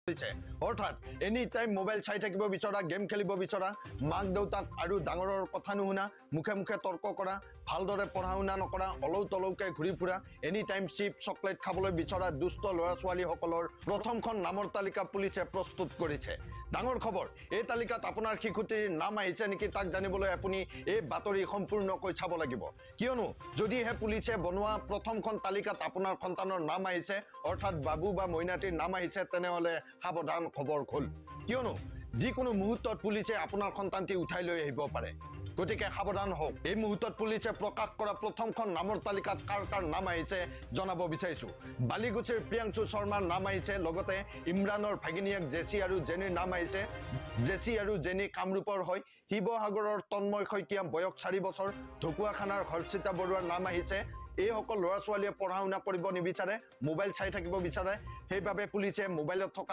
অৰ্থাৎ any time mobile চাই থাকিব বিচৰা গেম খেলিব বিচৰা মাক দেউতাক আৰু ডাঙৰৰ কথা নুশুনা মুখে মুখে তৰ্ক কৰা ভালদৰে পঢ়া শুনা নকৰা অলৌ তলৌকে ঘূৰি ফুৰা এনি টাইম চিপ চকলেট খাবলৈ বিচৰা দুষ্ট ল'ৰা ছোৱালীসকলৰ প্ৰথমখন নামৰ তালিকা পুলিচে প্ৰস্তুত কৰিছে ডাঙৰ খবৰ এই তালিকাত আপোনাৰ শিশুটিৰ নাম আহিছে নেকি তাক জানিবলৈ আপুনি এই বাতৰি সম্পূৰ্ণকৈ চাব লাগিব কিয়নো যদিহে পুলিচে বনোৱা প্ৰথমখন তালিকাত আপোনাৰ সন্তানৰ নাম আহিছে অৰ্থাৎ বাবু বা মইনাটিৰ নাম আহিছে তেনেহ'লে সাৱধান খবৰ খোল কিয়নো যিকোনো মুহূৰ্তত পুলিচে আপোনাৰ সন্তানটি উঠাই লৈ আহিব পাৰে গতিকে সাৱধান হওক এই মুহূৰ্তত পুলিচে প্ৰকাশ কৰা প্ৰথমখন নামৰ তালিকাত কাৰ কাৰ নাম আহিছে জনাব বিচাৰিছো বালিগুচিৰ প্ৰিয়াংশু শৰ্মাৰ নাম আহিছে লগতে ইমৰানৰ ভাগিনীয়েক জেচি আৰু জেনিৰ নাম আহিছে জেচি আৰু জেনি কামৰূপৰ হয় শিৱসাগৰৰ তন্ময় শইকীয়া বয়স 4 বছৰ ঢকুৱাখানাৰ হৰ্ষিতা বৰুৱাৰ নাম আহিছে এইসকল ল'ৰা ছোৱালীয়ে পঢ়া শুনা কৰিব নিবিচাৰে মোবাইল চাই থাকিব বিচাৰে সেইবাবে পুলিচে মোবাইলত থকা